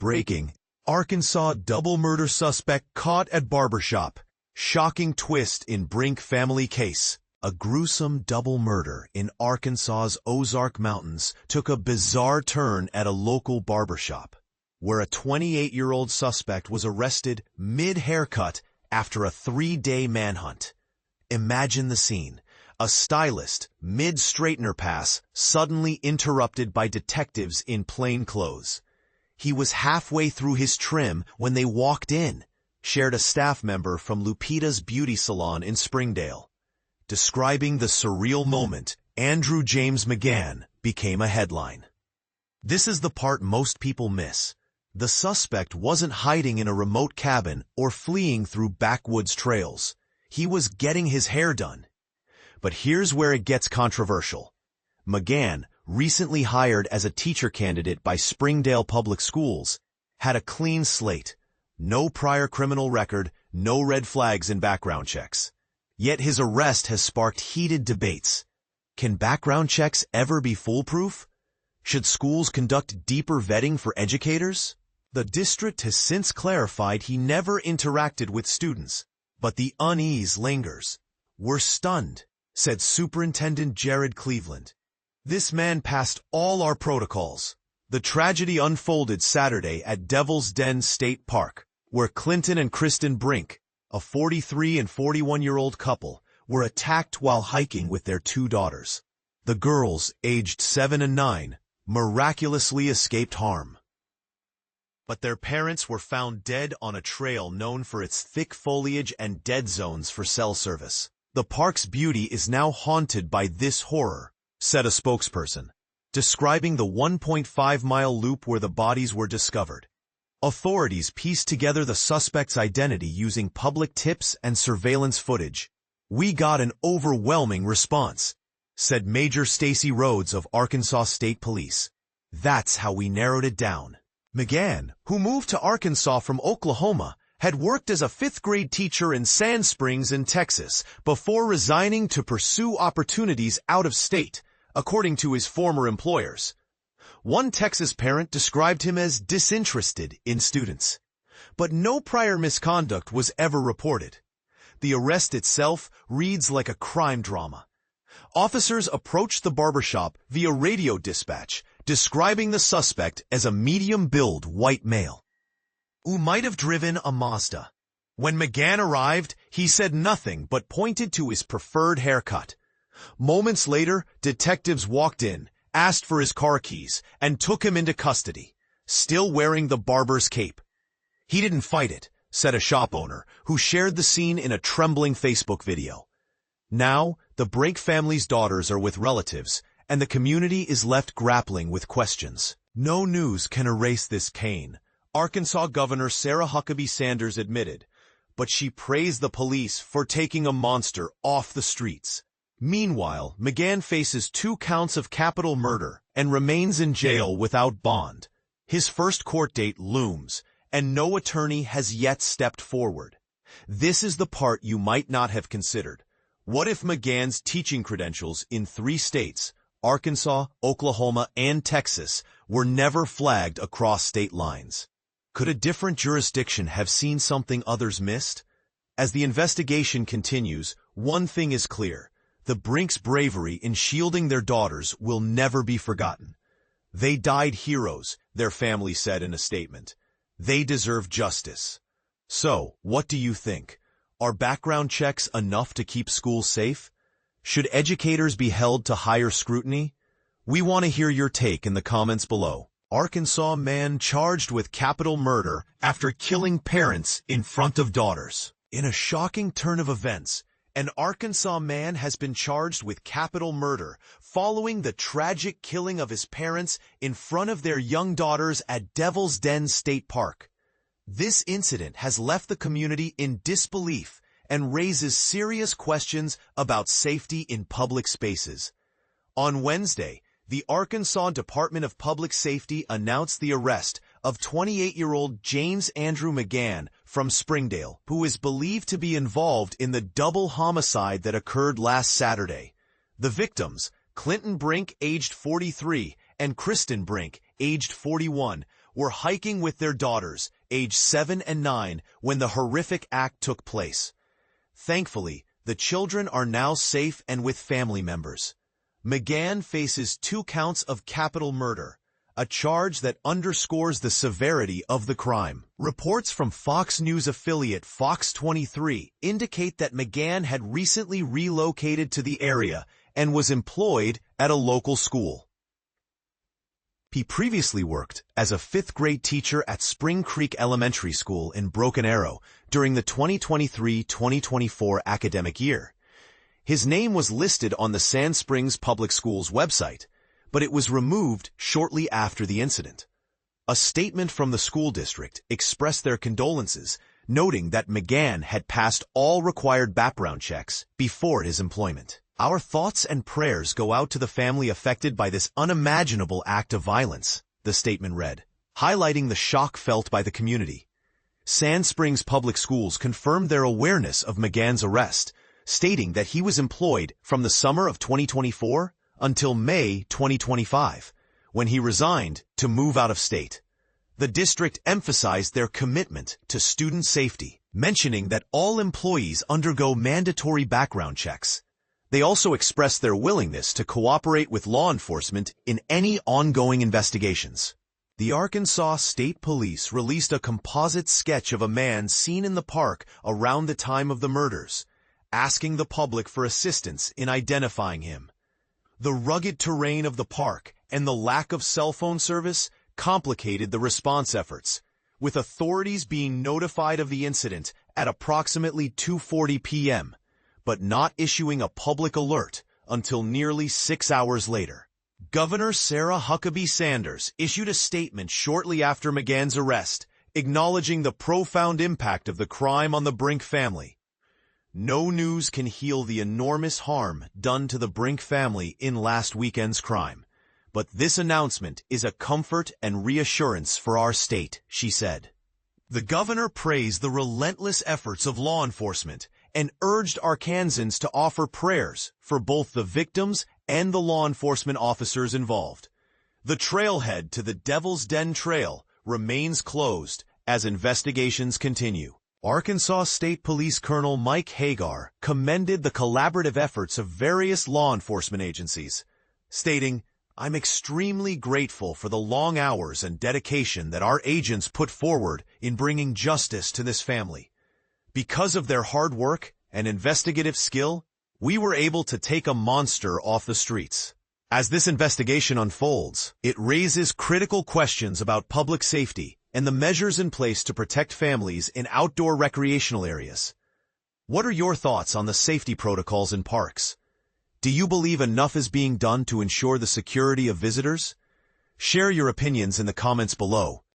Breaking. Arkansas double murder suspect caught at barbershop. Shocking twist in Brink family case. A gruesome double murder in Arkansas's Ozark Mountains took a bizarre turn at a local barbershop, where a 28-year-old suspect was arrested mid-haircut after a 3-day manhunt. Imagine the scene. A stylist, mid-straightener pass, suddenly interrupted by detectives in plain clothes. He was halfway through his trim when they walked in, shared a staff member from Lupita's beauty salon in Springdale. Describing the surreal moment, James McGann became a headline. This is the part most people miss. The suspect wasn't hiding in a remote cabin or fleeing through backwoods trails. He was getting his hair done. But here's where it gets controversial. McGann, recently hired as a teacher candidate by Springdale Public Schools, had a clean slate. No prior criminal record, no red flags in background checks. Yet his arrest has sparked heated debates. Can background checks ever be foolproof? Should schools conduct deeper vetting for educators? The district has since clarified he never interacted with students, but the unease lingers. "We're stunned," said Superintendent Jared Cleveland. "This man passed all our protocols." The tragedy unfolded Saturday at Devil's Den State Park, where Clinton and Cristen Brink, a 43 and 41-year-old couple, were attacked while hiking with their 2 daughters. The girls, aged 7 and 9, miraculously escaped harm. But their parents were found dead on a trail known for its thick foliage and dead zones for cell service. "The park's beauty is now haunted by this horror," said a spokesperson, describing the 1.5-mile loop where the bodies were discovered. Authorities pieced together the suspect's identity using public tips and surveillance footage. "We got an overwhelming response," said Major Stacy Rhodes of Arkansas State Police. "That's how we narrowed it down." McGann, who moved to Arkansas from Oklahoma, had worked as a 5th-grade teacher in Sand Springs in Texas before resigning to pursue opportunities out of state, according to his former employers. One Texas parent described him as disinterested in students. But no prior misconduct was ever reported. The arrest itself reads like a crime drama. Officers approached the barbershop via radio dispatch, describing the suspect as a medium-build white male who might have driven a Mazda. When McGann arrived, he said nothing but pointed to his preferred haircut. Moments later, detectives walked in, asked for his car keys, and took him into custody, still wearing the barber's cape. "He didn't fight it," said a shop owner, who shared the scene in a trembling Facebook video. Now, the Brink family's daughters are with relatives, and the community is left grappling with questions. No news can erase this pain, Arkansas Governor Sarah Huckabee Sanders admitted, but she praised the police for taking a monster off the streets. Meanwhile, McGann faces 2 counts of capital murder and remains in jail without bond. His first court date looms, and no attorney has yet stepped forward. This is the part you might not have considered. What if McGann's teaching credentials in 3 states, Arkansas, Oklahoma, and Texas, were never flagged across state lines? Could a different jurisdiction have seen something others missed? As the investigation continues, one thing is clear. The Brinks' bravery in shielding their daughters will never be forgotten. "They died heroes," their family said in a statement. "They deserve justice." So, what do you think? Are background checks enough to keep schools safe? Should educators be held to higher scrutiny? We want to hear your take in the comments below. Arkansas man charged with capital murder after killing parents in front of daughters. In a shocking turn of events, an Arkansas man has been charged with capital murder following the tragic killing of his parents in front of their young daughters at Devil's Den State Park. This incident has left the community in disbelief and raises serious questions about safety in public spaces. On Wednesday, the Arkansas Department of Public Safety announced the arrest of 28-year-old James Andrew McGann from Springdale, who is believed to be involved in the double homicide that occurred last Saturday. The victims, Clinton Brink, aged 43, and Cristen Brink, aged 41, were hiking with their daughters, aged 7 and 9, when the horrific act took place. Thankfully, the children are now safe and with family members. McGann faces 2 counts of capital murder, a charge that underscores the severity of the crime. Reports from Fox News affiliate Fox 23 indicate that McGann had recently relocated to the area and was employed at a local school. He previously worked as a 5th-grade teacher at Spring Creek Elementary School in Broken Arrow during the 2023-2024 academic year. His name was listed on the Sand Springs Public Schools website, but it was removed shortly after the incident. A statement from the school district expressed their condolences, noting that McGann had passed all required background checks before his employment. Our thoughts and prayers go out to the family affected by this unimaginable act of violence, the statement read, highlighting the shock felt by the community. Sand Springs Public Schools confirmed their awareness of McGann's arrest, stating that he was employed from the summer of 2024 until May 2025, when he resigned to move out of state. The district emphasized their commitment to student safety, mentioning that all employees undergo mandatory background checks. They also expressed their willingness to cooperate with law enforcement in any ongoing investigations. The Arkansas State Police released a composite sketch of a man seen in the park around the time of the murders, asking the public for assistance in identifying him. The rugged terrain of the park and the lack of cell phone service complicated the response efforts, with authorities being notified of the incident at approximately 2:40 p.m., but not issuing a public alert until nearly 6 hours later. Governor Sarah Huckabee Sanders issued a statement shortly after McGann's arrest, acknowledging the profound impact of the crime on the Brink family. No news can heal the enormous harm done to the Brink family in last weekend's crime, but this announcement is a comfort and reassurance for our state, she said. The governor praised the relentless efforts of law enforcement and urged Arkansans to offer prayers for both the victims and the law enforcement officers involved. The trailhead to the Devil's Den Trail remains closed as investigations continue. Arkansas State Police Colonel Mike Hagar commended the collaborative efforts of various law enforcement agencies, stating, "I'm extremely grateful for the long hours and dedication that our agents put forward in bringing justice to this family. Because of their hard work and investigative skill, we were able to take a monster off the streets." As this investigation unfolds, it raises critical questions about public safety and the measures in place to protect families in outdoor recreational areas. What are your thoughts on the safety protocols in parks? Do you believe enough is being done to ensure the security of visitors? Share your opinions in the comments below.